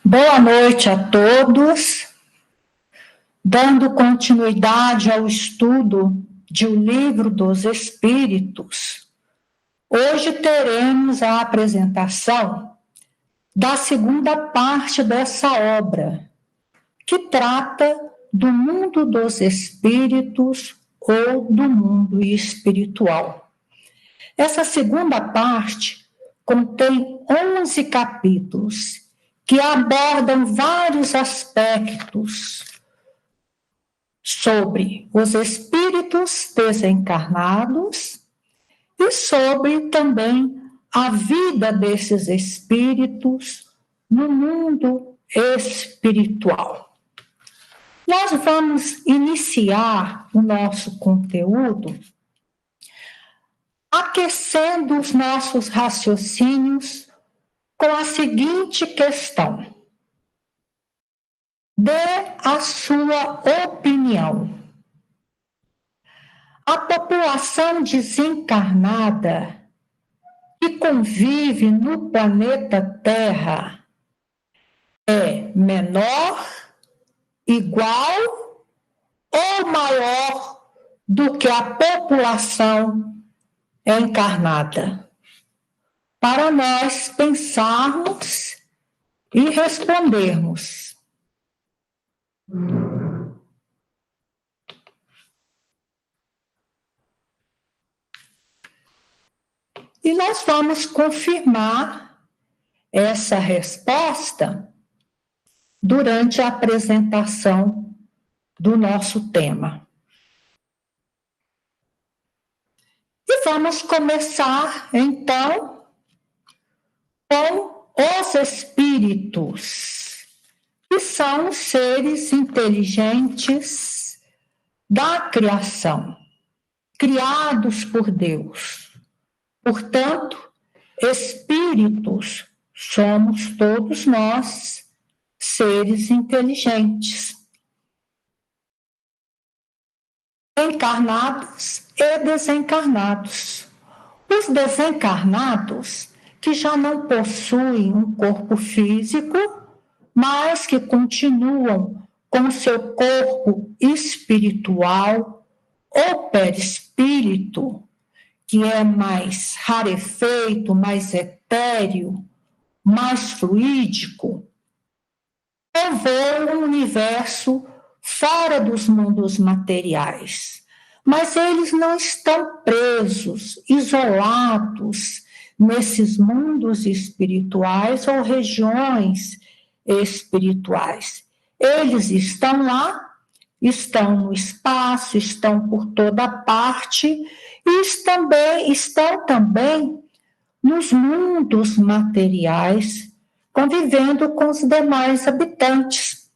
Boa noite a todos. Dando continuidade ao estudo de O Livro dos Espíritos, hoje teremos a apresentação da segunda parte dessa obra, que trata do mundo dos espíritos ou do mundo espiritual. Essa segunda parte contém 11 capítulos que abordam vários aspectos sobre os espíritos desencarnados e sobre também a vida desses espíritos no mundo espiritual. Nós vamos iniciar o nosso conteúdo aquecendo os nossos raciocínios com a seguinte questão: dê a sua opinião. A população desencarnada que convive no planeta Terra é menor, igual ou maior do que a população encarnada? Para nós pensarmos e respondermos. E nós vamos confirmar essa resposta durante a apresentação do nosso tema. E vamos começar, então, com os espíritos, que são os seres inteligentes da criação, criados por Deus. Portanto, espíritos somos todos nós, seres inteligentes, encarnados e desencarnados. Os desencarnados, que já não possuem um corpo físico, mas que continuam com seu corpo espiritual ou perispírito, que é mais rarefeito, mais etéreo, mais fluídico, povoam o universo fora dos mundos materiais. Mas eles não estão presos, isolados nesses mundos espirituais ou regiões espirituais. Eles estão lá, estão no espaço, estão por toda parte e estão também nos mundos materiais, convivendo com os demais habitantes.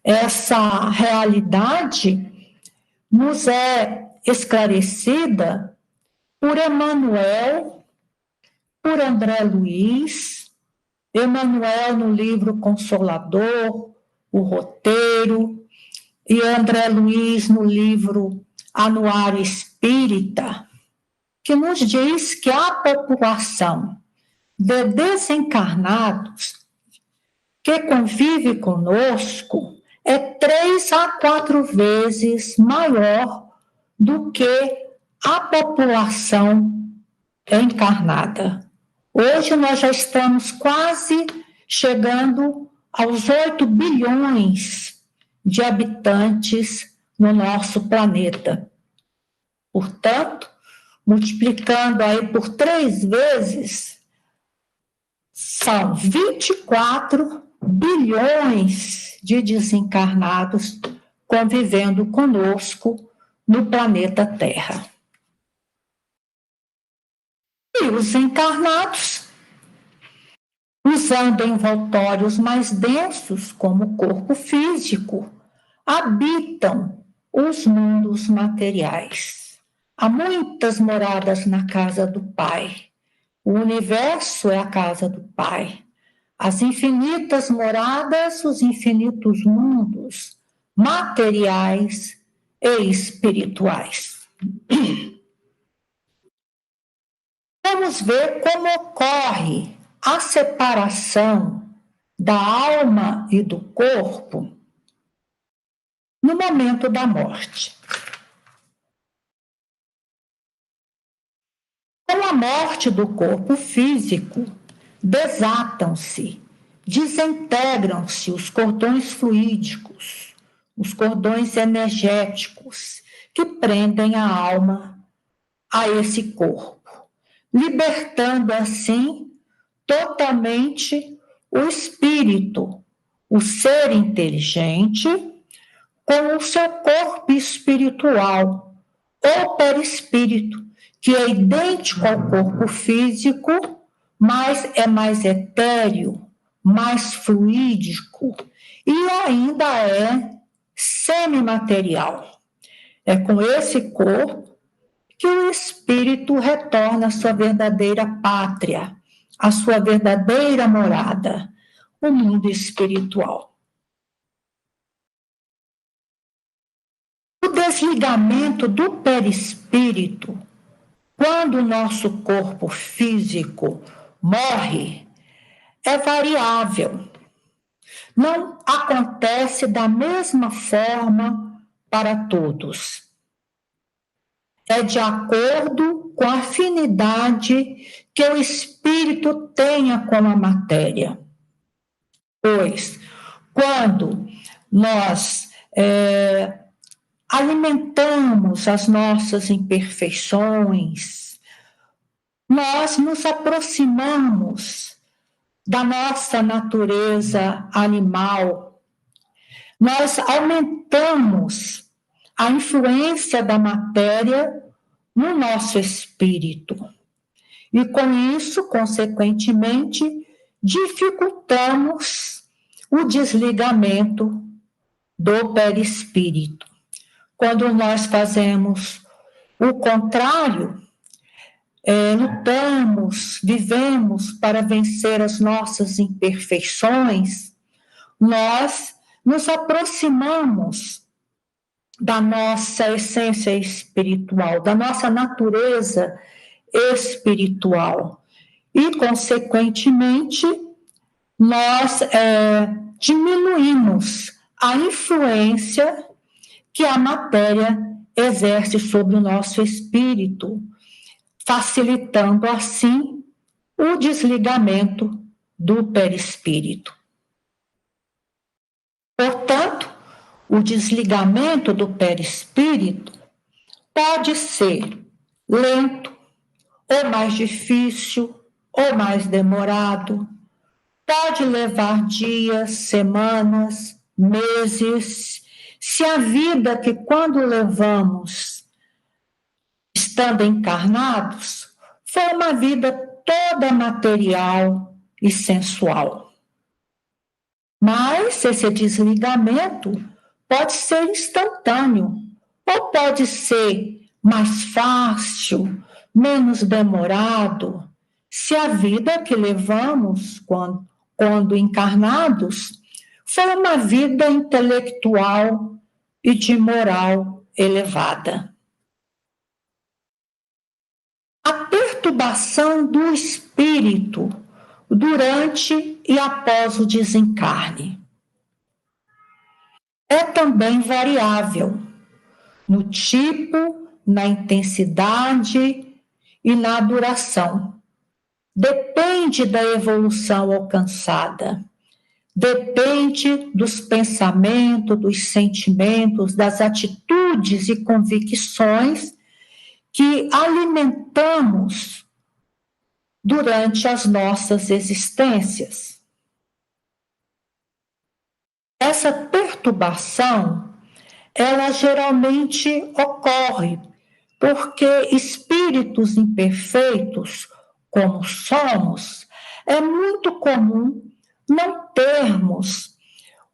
Essa realidade nos é esclarecida por Emmanuel, por André Luiz, Emmanuel no livro Consolador, o Roteiro, e André Luiz no livro Anuário Espírita, que nos diz que a população de desencarnados que convive conosco é 3 a 4 vezes maior do que a população encarnada. Hoje nós já estamos quase chegando aos 8 bilhões de habitantes no nosso planeta. Portanto, multiplicando aí por 3 vezes, são 24 bilhões de desencarnados convivendo conosco no planeta Terra. E os encarnados, usando envoltórios mais densos, como o corpo físico, habitam os mundos materiais. Há muitas moradas na casa do Pai. O universo é a casa do Pai. As infinitas moradas, os infinitos mundos materiais e espirituais. Vamos ver como ocorre a separação da alma e do corpo no momento da morte. Com a morte do corpo físico, desatam-se, desintegram-se os cordões fluídicos, os cordões energéticos que prendem a alma a esse corpo, libertando assim totalmente o espírito, o ser inteligente, com o seu corpo espiritual, ou perispírito, que é idêntico ao corpo físico, mas é mais etéreo, mais fluídico e ainda é semimaterial. É com esse corpo que o espírito retorna à sua verdadeira pátria, à sua verdadeira morada, o mundo espiritual. O desligamento do perispírito, quando o nosso corpo físico morre, é variável. Não acontece da mesma forma para todos. É de acordo com a afinidade que o espírito tenha com a matéria. Pois, quando nós alimentamos as nossas imperfeições, nós nos aproximamos da nossa natureza animal, nós aumentamos a influência da matéria no nosso espírito. E com isso, consequentemente, dificultamos o desligamento do perispírito. Quando nós fazemos o contrário, lutamos, vivemos para vencer as nossas imperfeições, nós nos aproximamos da nossa essência espiritual, da nossa natureza espiritual. E, consequentemente, nós diminuímos a influência que a matéria exerce sobre o nosso espírito, facilitando, assim, o desligamento do perispírito. Portanto, o desligamento do perispírito pode ser lento, ou mais difícil, ou mais demorado. Pode levar dias, semanas, meses. Se a vida que quando levamos, estando encarnados, foi uma vida toda material e sensual. Mas esse desligamento pode ser instantâneo, ou pode ser mais fácil, menos demorado, se a vida que levamos quando encarnados foi uma vida intelectual e de moral elevada. A perturbação do espírito durante e após o desencarne é também variável no tipo, na intensidade e na duração. Depende da evolução alcançada, depende dos pensamentos, dos sentimentos, das atitudes e convicções que alimentamos durante as nossas existências. Essa perturbação, ela geralmente ocorre porque espíritos imperfeitos, como somos, é muito comum não termos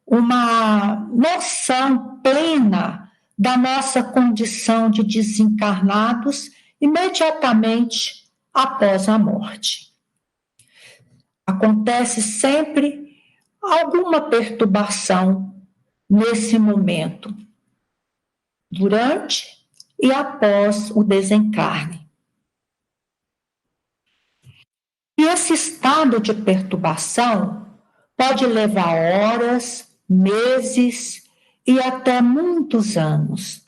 uma noção plena da nossa condição de desencarnados imediatamente após a morte. Acontece sempre alguma perturbação nesse momento, durante e após o desencarne. E esse estado de perturbação pode levar horas, meses e até muitos anos.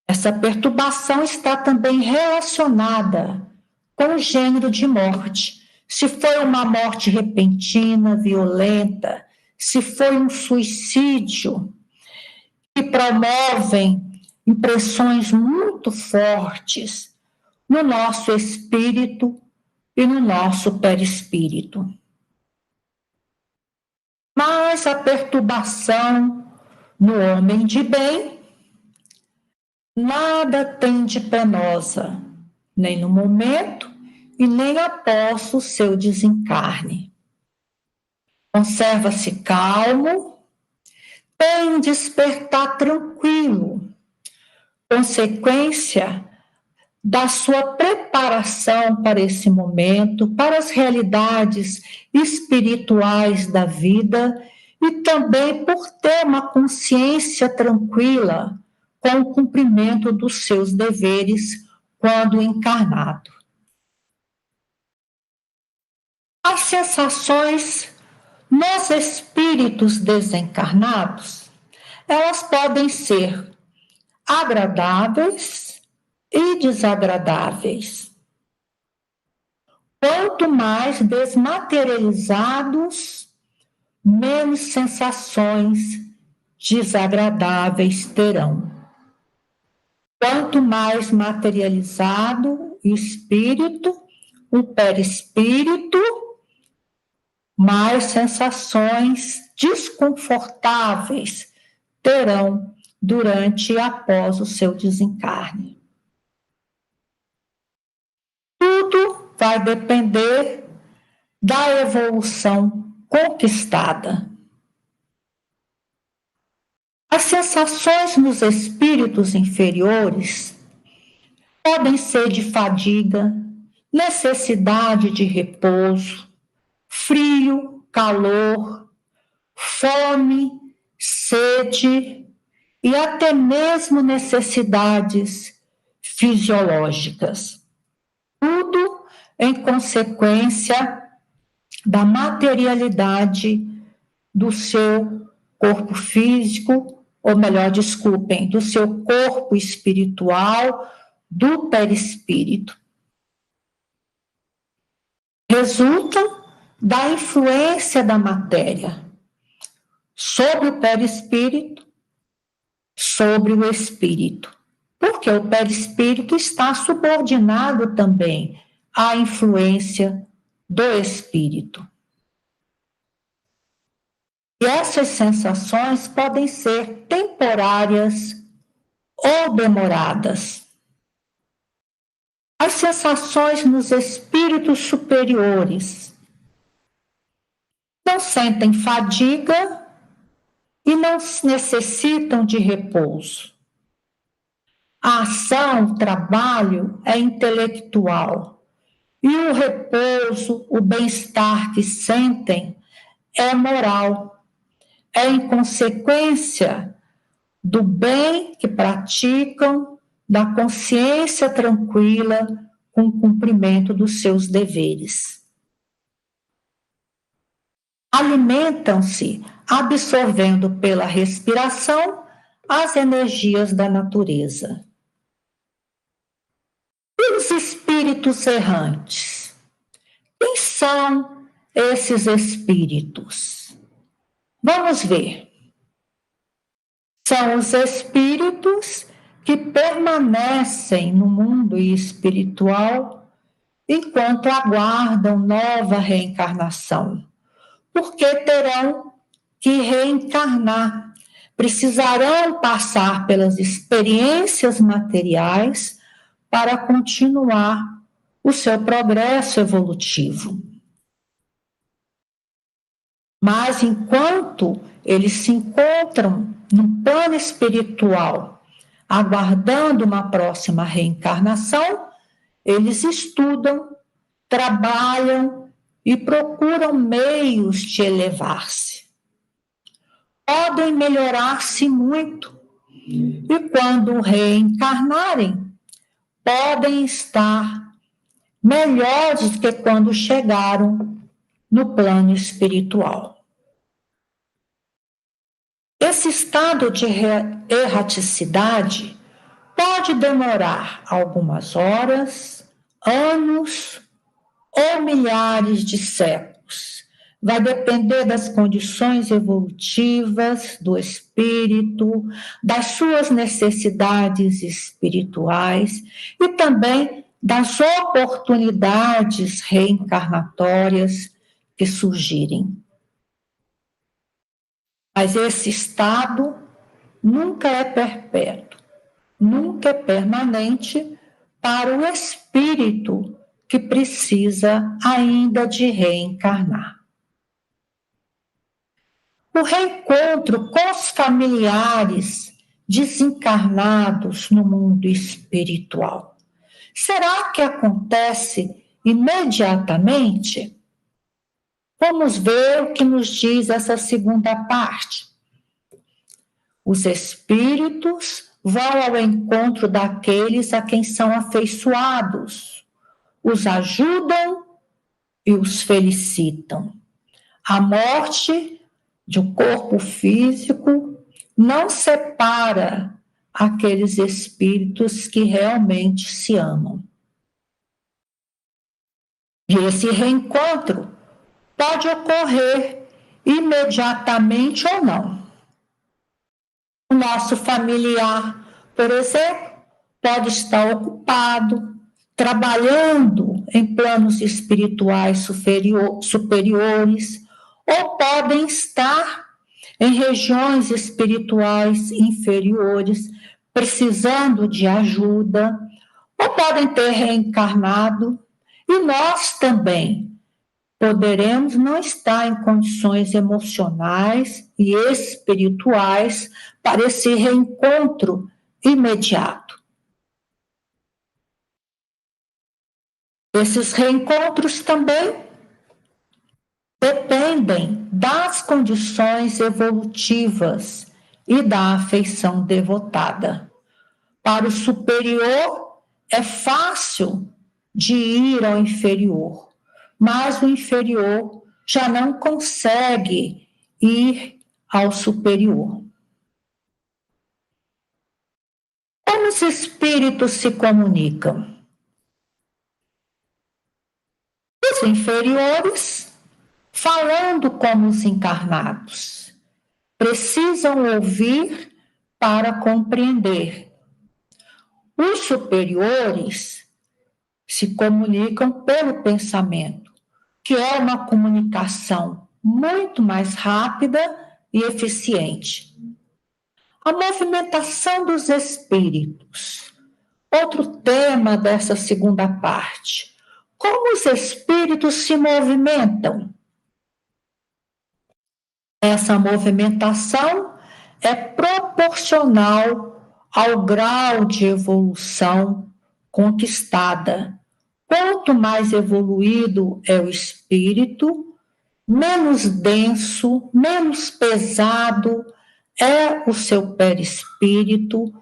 Essa perturbação está também relacionada com o gênero de morte. Se foi uma morte repentina, violenta, se foi um suicídio, que promovem impressões muito fortes no nosso espírito e no nosso perispírito. Mas a perturbação no homem de bem nada tem de penosa, nem no momento e nem após o seu desencarne. Conserva-se calmo, tem despertar tranquilo, consequência da sua preparação para esse momento, para as realidades espirituais da vida e também por ter uma consciência tranquila com o cumprimento dos seus deveres quando encarnado. As sensações nos espíritos desencarnados, elas podem ser agradáveis e desagradáveis. Quanto mais desmaterializados, menos sensações desagradáveis terão. Quanto mais materializado o espírito, o perispírito, mais sensações desconfortáveis terão durante e após o seu desencarne. Tudo vai depender da evolução conquistada. As sensações nos espíritos inferiores podem ser de fadiga, necessidade de repouso, frio, calor, fome, sede e até mesmo necessidades fisiológicas. Tudo em consequência da materialidade do seu corpo físico, ou melhor, desculpem, do seu corpo espiritual, do perispírito. Resulta da influência da matéria sobre o perispírito, sobre o espírito. Porque o perispírito está subordinado também à influência do espírito. E essas sensações podem ser temporárias ou demoradas. As sensações nos espíritos superiores não sentem fadiga e não necessitam de repouso. A ação, o trabalho é intelectual e o repouso, o bem-estar que sentem é moral, é em consequência do bem que praticam, da consciência tranquila com o cumprimento dos seus deveres. Alimentam-se absorvendo pela respiração as energias da natureza. E os espíritos errantes? Quem são esses espíritos? Vamos ver. São os espíritos que permanecem no mundo espiritual enquanto aguardam nova reencarnação, porque terão que reencarnar, precisarão passar pelas experiências materiais para continuar o seu progresso evolutivo. Mas enquanto eles se encontram no plano espiritual, aguardando uma próxima reencarnação, eles estudam, trabalham e procuram meios de elevar-se. Podem melhorar-se muito e, quando reencarnarem, podem estar melhores que quando chegaram no plano espiritual. Esse estado de erraticidade pode demorar algumas horas, anos ou milhares de séculos. Vai depender das condições evolutivas do espírito, das suas necessidades espirituais e também das oportunidades reencarnatórias que surgirem. Mas esse estado nunca é perpétuo, nunca é permanente para o espírito que precisa ainda de reencarnar. O reencontro com os familiares desencarnados no mundo espiritual. Será que acontece imediatamente? Vamos ver o que nos diz essa segunda parte. Os espíritos vão ao encontro daqueles a quem são afeiçoados, os ajudam e os felicitam. A morte de um corpo físico não separa aqueles espíritos que realmente se amam. E esse reencontro pode ocorrer imediatamente ou não. O nosso familiar, por exemplo, pode estar ocupado, trabalhando em planos espirituais superiores, ou podem estar em regiões espirituais inferiores, precisando de ajuda, ou podem ter reencarnado, e nós também poderemos não estar em condições emocionais e espirituais para esse reencontro imediato. Esses reencontros também dependem das condições evolutivas e da afeição devotada. Para o superior, é fácil de ir ao inferior, mas o inferior já não consegue ir ao superior. Como os espíritos se comunicam? Os inferiores, falando como os encarnados, precisam ouvir para compreender. Os superiores se comunicam pelo pensamento, que é uma comunicação muito mais rápida e eficiente. A movimentação dos espíritos. Outro tema dessa segunda parte. Como os espíritos se movimentam? Essa movimentação é proporcional ao grau de evolução conquistada. Quanto mais evoluído é o espírito, menos denso, menos pesado é o seu perispírito,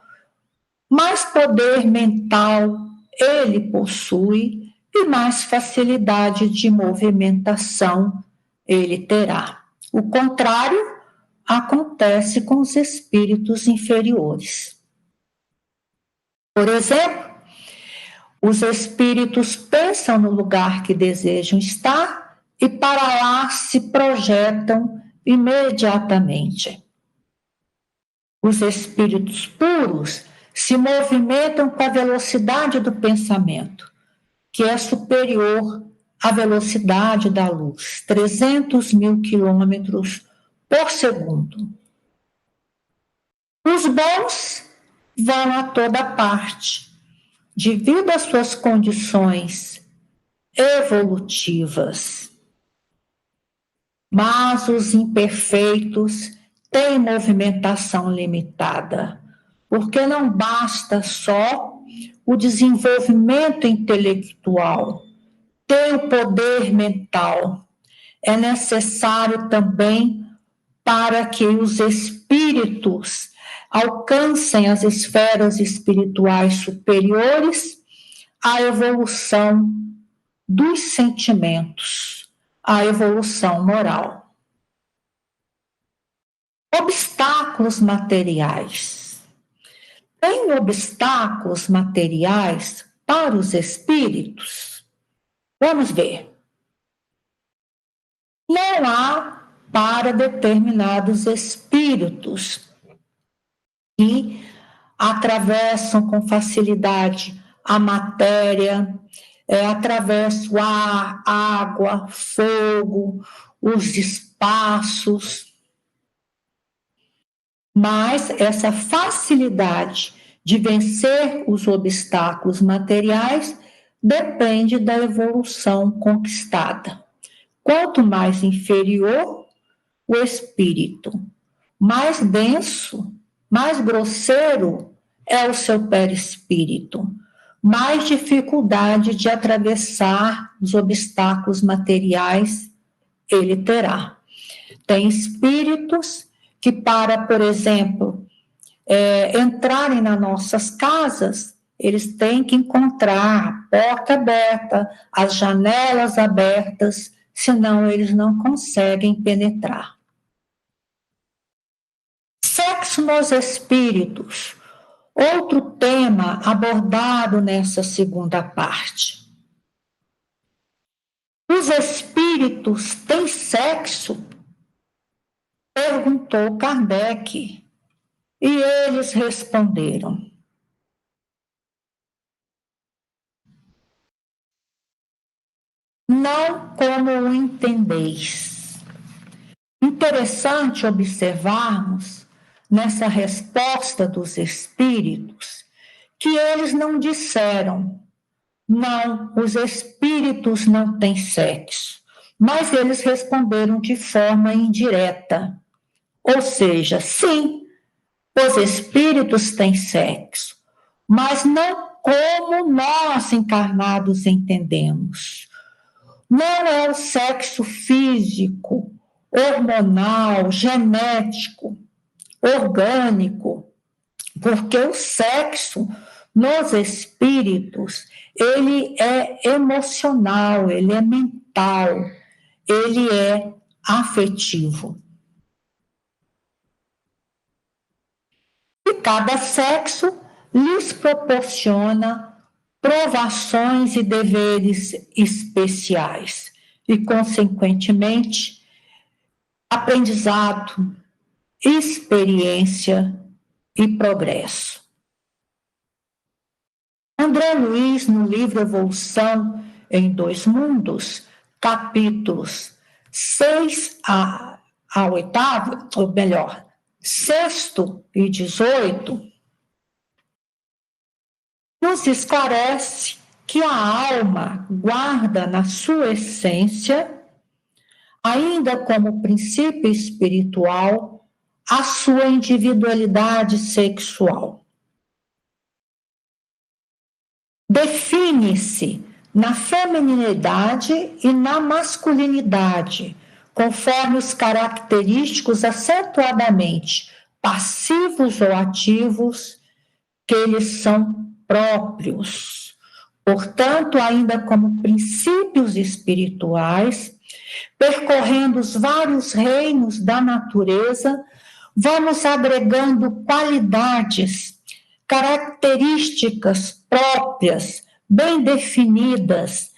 mais poder mental ele possui e mais facilidade de movimentação ele terá. O contrário acontece com os espíritos inferiores. Por exemplo, os espíritos pensam no lugar que desejam estar e para lá se projetam imediatamente. Os espíritos puros se movimentam com a velocidade do pensamento, que é superior à velocidade da luz, 300 mil quilômetros por segundo. Os bons vão a toda parte, devido às suas condições evolutivas. Mas os imperfeitos têm movimentação limitada, porque não basta só o desenvolvimento intelectual, ter o poder mental. É necessário também para que os espíritos alcancem as esferas espirituais superiores, a evolução dos sentimentos, a evolução moral. Obstáculos materiais. Tem obstáculos materiais para os espíritos? Vamos ver. Não há para determinados espíritos que atravessam com facilidade a matéria, atravessam o ar, água, fogo, os espaços. Mas essa facilidade de vencer os obstáculos materiais depende da evolução conquistada. Quanto mais inferior o espírito, mais denso, mais grosseiro é o seu perispírito, mais dificuldade de atravessar os obstáculos materiais ele terá. Tem espíritos que, para, por exemplo, entrarem nas nossas casas, eles têm que encontrar a porta aberta, as janelas abertas, senão eles não conseguem penetrar. Sexo nos espíritos, outro tema abordado nessa segunda parte. Os espíritos têm sexo? Perguntou Kardec, e eles responderam: não como o entendeis. Interessante observarmos nessa resposta dos espíritos que eles não disseram, não, os espíritos não têm sexo, mas eles responderam de forma indireta, ou seja, sim, os espíritos têm sexo, mas não como nós encarnados entendemos. Não é o sexo físico, hormonal, genético, orgânico, porque o sexo nos espíritos, ele é emocional, ele é mental, ele é afetivo. E cada sexo lhes proporciona provações e deveres especiais e, consequentemente, aprendizado, experiência e progresso. André Luiz, no livro Evolução em Dois Mundos, capítulos 6 a 8º, ou melhor, 6º e 18, nos esclarece que a alma guarda na sua essência, ainda como princípio espiritual, a sua individualidade sexual. Define-se na feminilidade e na masculinidade, conforme os característicos acentuadamente passivos ou ativos que eles são próprios. Portanto, ainda como princípios espirituais, percorrendo os vários reinos da natureza, vamos agregando qualidades, características próprias, bem definidas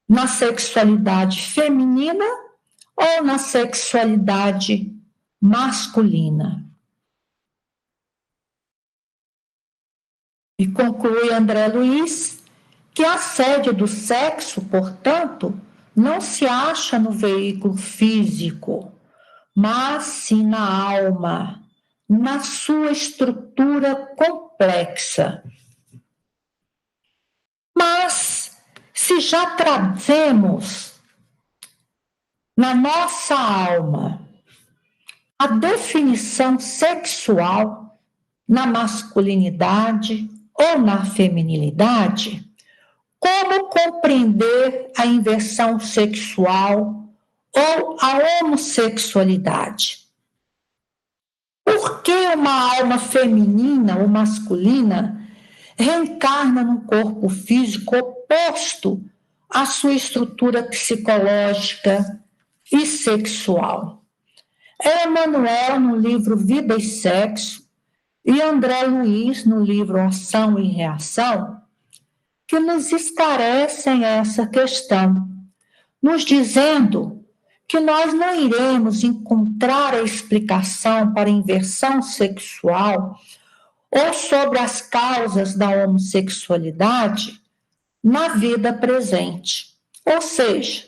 na sexualidade feminina ou na sexualidade masculina. E conclui André Luiz que a sede do sexo, portanto, não se acha no veículo físico, mas sim na alma, na sua estrutura complexa. Mas, se já trazemos na nossa alma a definição sexual na masculinidade ou na feminilidade, como compreender a inversão sexual ou a homossexualidade? Por que uma alma feminina ou masculina reencarna num corpo físico oposto a sua estrutura psicológica e sexual. É Emmanuel, no livro Vida e Sexo, e André Luiz, no livro Ação e Reação, que nos esclarecem essa questão, nos dizendo que nós não iremos encontrar a explicação para a inversão sexual ou sobre as causas da homossexualidade na vida presente, ou seja,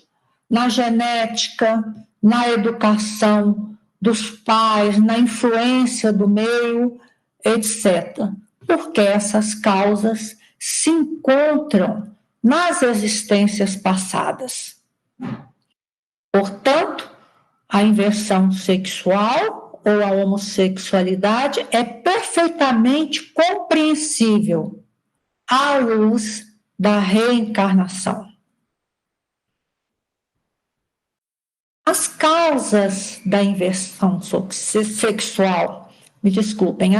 na genética, na educação dos pais, na influência do meio, etc. Porque essas causas se encontram nas existências passadas. Portanto, a inversão sexual ou a homossexualidade é perfeitamente compreensível à luz da reencarnação. As causas da inversão sexual,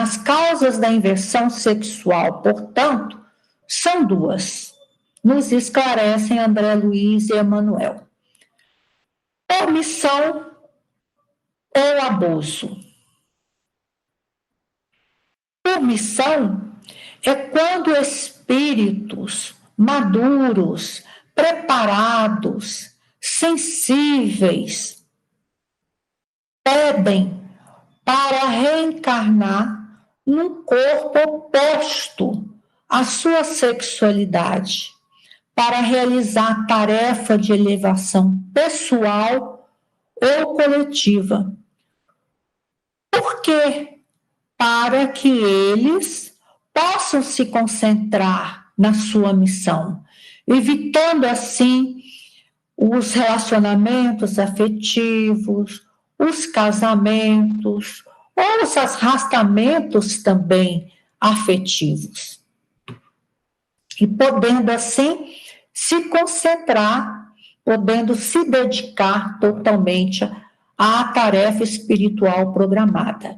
as causas da inversão sexual, portanto, são duas. Nos esclarecem André Luiz e Emmanuel. Omissão ou abuso. Omissão é quando espíritos maduros, preparados, sensíveis, pedem para reencarnar num corpo oposto à sua sexualidade, para realizar tarefa de elevação pessoal ou coletiva. Por quê? Para que eles possam se concentrar na sua missão, evitando assim os relacionamentos afetivos, os casamentos, ou os arrastamentos também afetivos. E podendo assim se concentrar, podendo se dedicar totalmente à tarefa espiritual programada.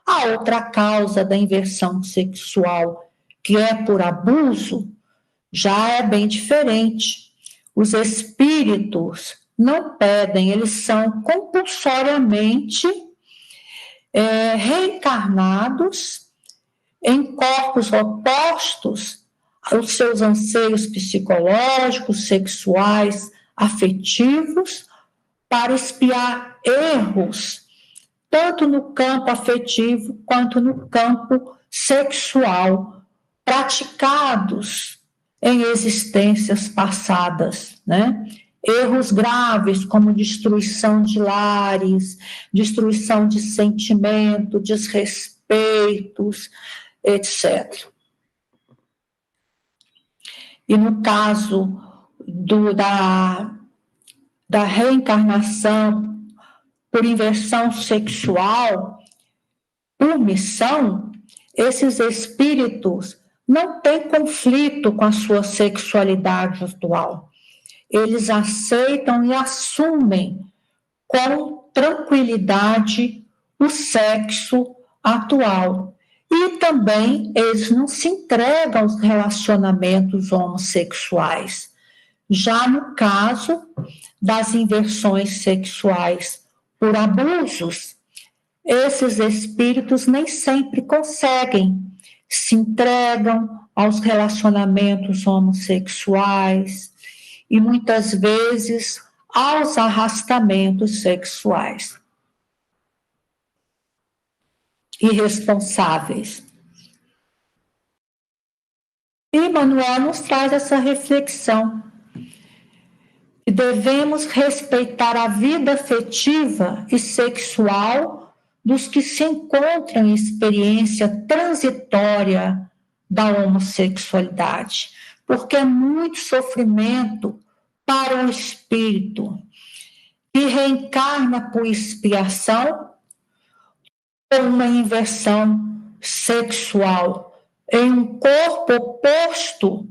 A outra causa da inversão sexual, que é por abuso, já é bem diferente. Os espíritos não pedem, eles são compulsoriamente reencarnados em corpos opostos aos seus anseios psicológicos, sexuais, afetivos, para expiar erros, tanto no campo afetivo quanto no campo sexual, praticados em existências passadas, né? Erros graves como destruição de lares, destruição de sentimento, desrespeitos, etc. E no caso da reencarnação por inversão sexual, por missão, esses espíritos não têm conflito com a sua sexualidade atual. Eles aceitam e assumem com tranquilidade o sexo atual. E também eles não se entregam aos relacionamentos homossexuais. Já no caso das inversões sexuais por abusos, esses espíritos nem sempre conseguem, se entregam aos relacionamentos homossexuais e muitas vezes aos arrastamentos sexuais irresponsáveis. E Emmanuel nos traz essa reflexão. E devemos respeitar a vida afetiva e sexual dos que se encontram em experiência transitória da homossexualidade, porque é muito sofrimento para o espírito que reencarna por expiação ou uma inversão sexual em um corpo oposto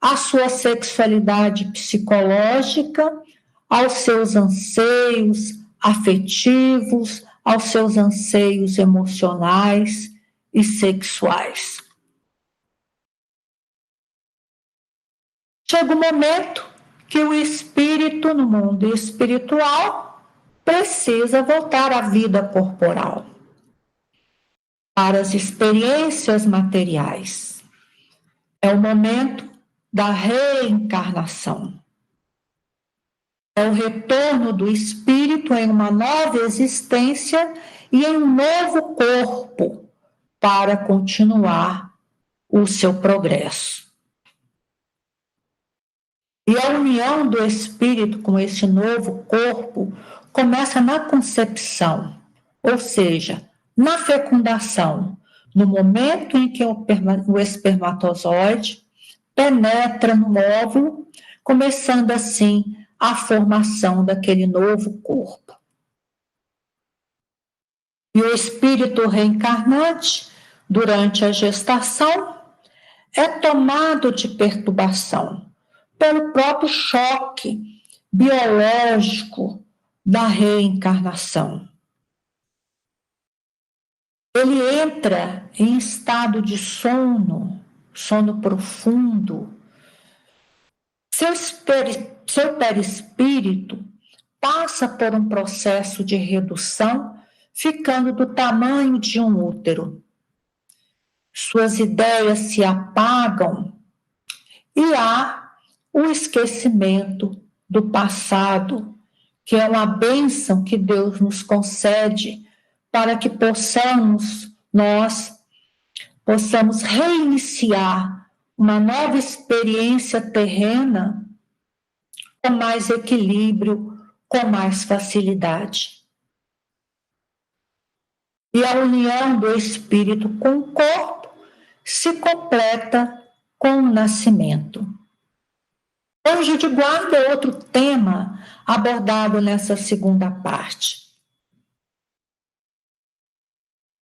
à sua sexualidade psicológica, aos seus anseios afetivos, aos seus anseios emocionais e sexuais. Chega o momento que o espírito no mundo espiritual precisa voltar à vida corporal, para as experiências materiais. É o momento da reencarnação. É o retorno do espírito em uma nova existência e em um novo corpo para continuar o seu progresso. E a união do espírito com esse novo corpo começa na concepção, ou seja, na fecundação, no momento em que o espermatozoide penetra no óvulo, começando assim a formação daquele novo corpo. E o espírito reencarnante, durante a gestação, é tomado de perturbação pelo próprio choque biológico da reencarnação. Ele entra em estado de sono profundo. Seu perispírito passa por um processo de redução, ficando do tamanho de um útero. Suas ideias se apagam e há o esquecimento do passado, que é uma bênção que Deus nos concede para que nós possamos reiniciar uma nova experiência terrena com mais equilíbrio, com mais facilidade. E a união do espírito com o corpo se completa com o nascimento. Anjo de guarda é outro tema abordado nessa segunda parte.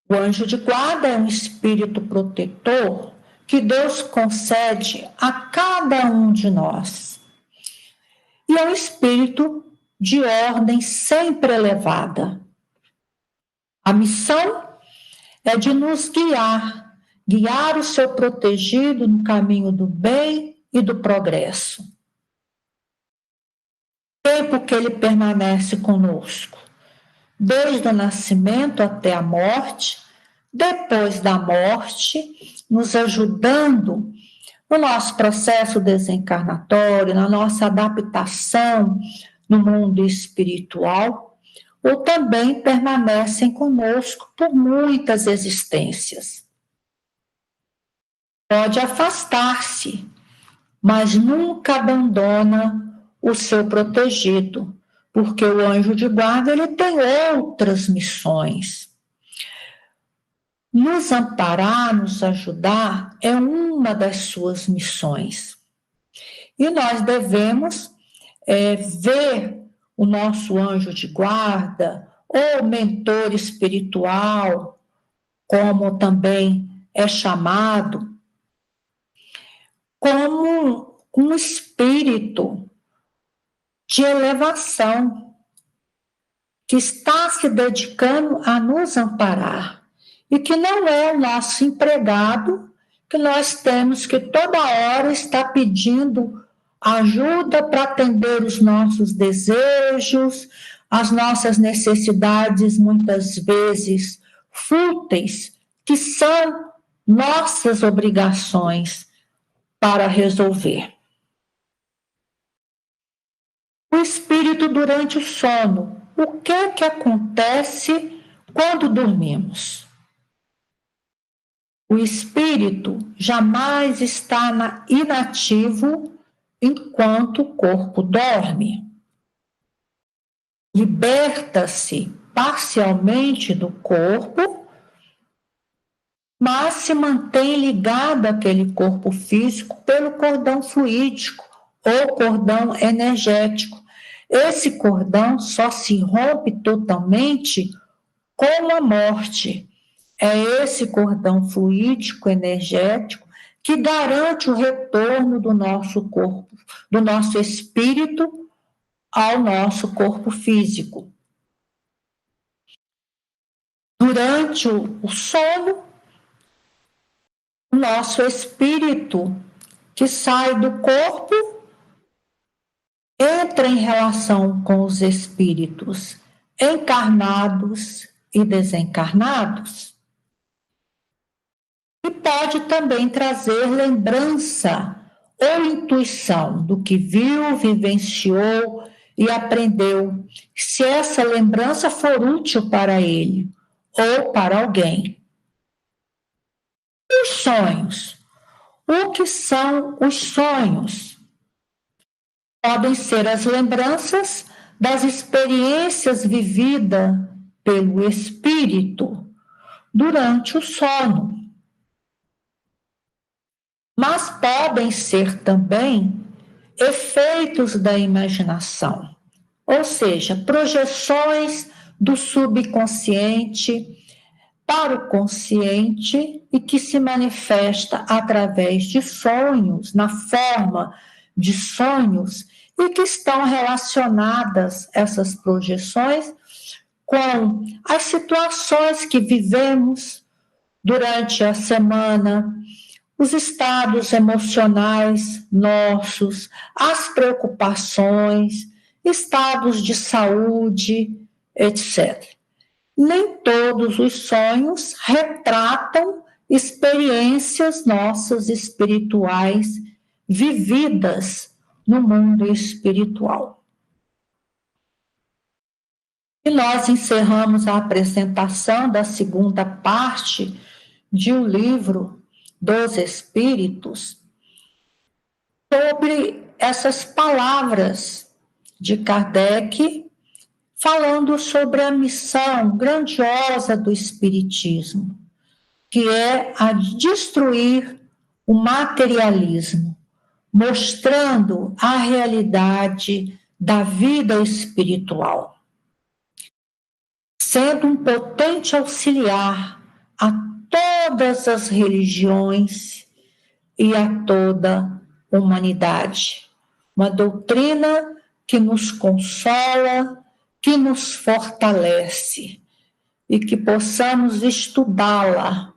O anjo de guarda é um espírito protetor que Deus concede a cada um de nós. E é um espírito de ordem sempre elevada. A missão é de nos guiar o seu protegido no caminho do bem e do progresso. Tempo que ele permanece conosco, desde o nascimento até a morte, depois da morte, nos ajudando no nosso processo desencarnatório, na nossa adaptação no mundo espiritual, ou também permanecem conosco por muitas existências. Pode afastar-se, mas nunca abandona o seu protegido, porque o anjo de guarda ele tem outras missões. Nos amparar, nos ajudar, é uma das suas missões. E nós devemos ver o nosso anjo de guarda, ou mentor espiritual, como também é chamado, como um espírito de elevação, que está se dedicando a nos amparar, e que não é o nosso empregado, que nós temos que toda hora estar pedindo ajuda para atender os nossos desejos, as nossas necessidades, muitas vezes fúteis, que são nossas obrigações para resolver. O espírito durante o sono. O que é que acontece quando dormimos? O espírito jamais está inativo enquanto o corpo dorme. Liberta-se parcialmente do corpo, mas se mantém ligado àquele corpo físico pelo cordão fluídico ou cordão energético. Esse cordão só se rompe totalmente com a morte. É esse cordão fluídico energético que garante o retorno do nosso corpo, do nosso espírito ao nosso corpo físico. Durante o sono, o nosso espírito que sai do corpo entra em relação com os espíritos encarnados e desencarnados, e pode também trazer lembrança ou intuição do que viu, vivenciou e aprendeu, se essa lembrança for útil para ele ou para alguém. Os sonhos. O que são os sonhos? Podem ser as lembranças das experiências vividas pelo espírito durante o sono. Mas podem ser também efeitos da imaginação, ou seja, projeções do subconsciente para o consciente e que se manifesta através de sonhos, na forma de sonhos, e que estão relacionadas, essas projeções, com as situações que vivemos durante a semana, os estados emocionais nossos, as preocupações, estados de saúde, etc. Nem todos os sonhos retratam experiências nossas espirituais vividas no mundo espiritual. E nós encerramos a apresentação da segunda parte de O Livro dos Espíritos sobre essas palavras de Kardec, falando sobre a missão grandiosa do Espiritismo, que é a de destruir o materialismo, mostrando a realidade da vida espiritual, sendo um potente auxiliar a todas as religiões e a toda a humanidade. Uma doutrina que nos consola, que nos fortalece e que possamos estudá-la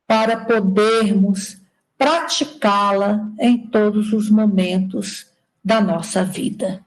para podermos praticá-la em todos os momentos da nossa vida.